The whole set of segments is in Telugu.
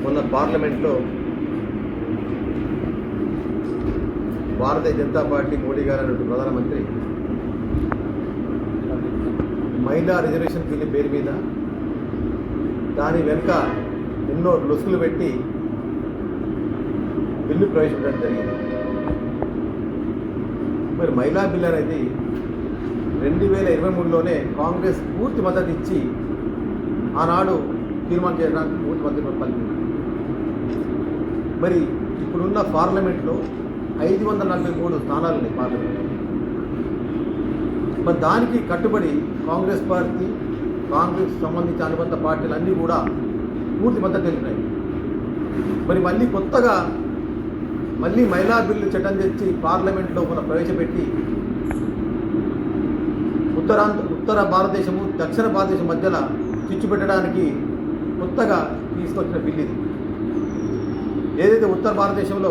మొన్న పార్లమెంట్లో భారతీయ జనతా పార్టీ మోడీ గారు అన్నట్టు ప్రధానమంత్రి మహిళా రిజర్వేషన్ బిల్లు పేరు మీద దాని వెనుక ఎన్నో లొసుగులు పెట్టి బిల్లు ప్రవేశపెట్టడం జరిగింది. మరి మహిళా బిల్లు అనేది 2023లోనే కాంగ్రెస్ పూర్తి మద్దతు ఇచ్చి ఆనాడు తీర్మానం చేయడానికి పూర్తి మద్దతు పలికింది. మరి ఇప్పుడున్న పార్లమెంట్లో 543 స్థానాలు ఉన్నాయి పార్లమెంట్లో. మరి దానికి కట్టుబడి కాంగ్రెస్ పార్టీ, కాంగ్రెస్ సంబంధించిన అనుబంధ పార్టీలు అన్నీ కూడా పూర్తి మద్దతు తెలిపినాయి. మరి కొత్తగా మహిళా బిల్లు చట్టం తెచ్చి పార్లమెంట్లో మనం ప్రవేశపెట్టి ఉత్తర భారతదేశము దక్షిణ భారతదేశం మధ్యలో చిచ్చు పెట్టడానికి కొత్తగా తీసుకొచ్చిన బిల్లు ఇది. ఏదైతే ఉత్తర భారతదేశంలో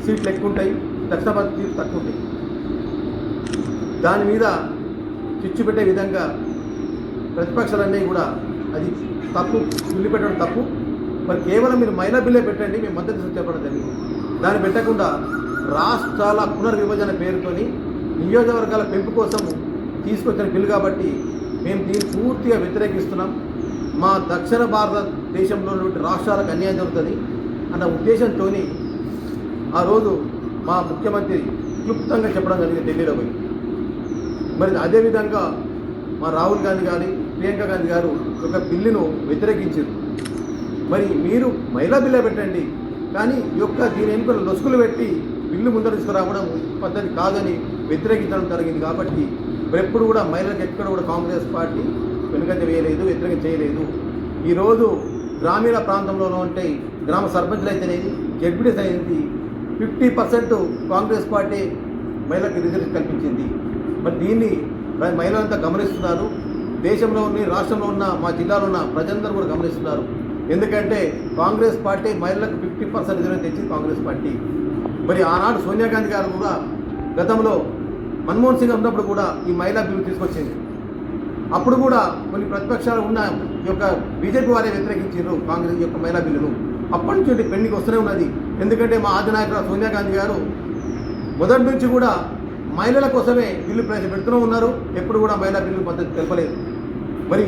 సీట్లు ఎక్కువ ఉంటాయి, దక్షిణ భారత సీట్లు తక్కువ ఉంటాయి, దాని మీద చిచ్చు పెట్టే విధంగా ప్రతిపక్షాలన్నీ కూడా అది తప్పు, బిల్లు పెట్టడం తప్పు, మరి కేవలం మీరు మహిళా బిల్లే పెట్టండి, మేము మద్దతు చెప్పడం జరిగింది. దాన్ని పెట్టకుండా రాష్ట్రాల పునర్విభజన పేరుతోని నియోజకవర్గాల పెంపు కోసం తీసుకొచ్చిన బిల్లు కాబట్టి మేము దీన్ని పూర్తిగా వ్యతిరేకిస్తున్నాం. మా దక్షిణ భారతదేశంలో రాష్ట్రాలకు అన్యాయం జరుగుతుంది అన్న ఉద్దేశంతో ఆ రోజు మా ముఖ్యమంత్రి క్లుప్తంగా చెప్పడం జరిగింది ఢిల్లీలో పోయి. మరి అదేవిధంగా మా రాహుల్ గాంధీ గారి, ప్రియాంక గాంధీ గారు ఒక బిల్లును వ్యతిరేకించారు. మరి మీరు మహిళా బిల్లే పెట్టండి, కానీ దీని ఎన్నికల లొసుగులు పెట్టి బిల్లు ముందర తీసుకురావడం పద్ధతి కాదని వ్యతిరేకించడం జరిగింది. కాబట్టి ఎప్పుడు కూడా మహిళలకు ఎక్కడ కూడా కాంగ్రెస్ పార్టీ వెనుకంజ వేయలేదు, వ్యతిరేకం చేయలేదు. ఈరోజు గ్రామీణ ప్రాంతంలోనూ ఉంటాయి, గ్రామ సర్పంచులు అయితేనేది, జడ్పీటీస్ అయింది, 50% కాంగ్రెస్ పార్టీ మహిళలకు రిజర్వేషన్ కల్పించింది. మరి దీన్ని మహిళలంతా గమనిస్తున్నారు. దేశంలో ఉన్న, రాష్ట్రంలో ఉన్న, మా జిల్లాలో ఉన్న ప్రజలందరూ కూడా గమనిస్తున్నారు. ఎందుకంటే కాంగ్రెస్ పార్టీ మహిళలకు 50% రిజర్వేషన్ తెచ్చింది కాంగ్రెస్ పార్టీ. మరి ఆనాడు సోనియా గాంధీ గారు కూడా గతంలో మన్మోహన్ సింగ్ ఉన్నప్పుడు కూడా ఈ మహిళా బిల్లు తీసుకొచ్చింది. అప్పుడు కూడా కొన్ని ప్రతిపక్షాలు ఉన్న బీజేపీ వారే వ్యతిరేకించారు కాంగ్రెస్ యొక్క మహిళా బిల్లును. అప్పటి నుంచి పెండింగ్ వస్తూనే ఉన్నది. ఎందుకంటే మా అధినాయకుడు సోనియా గాంధీ గారు మొదటి నుంచి కూడా మహిళల కోసమే బిల్లు ప్రవేశపెడుతూనే ఉన్నారు. ఎప్పుడు కూడా మహిళా బిల్లు పద్ధతి తెలపలేదు. మరి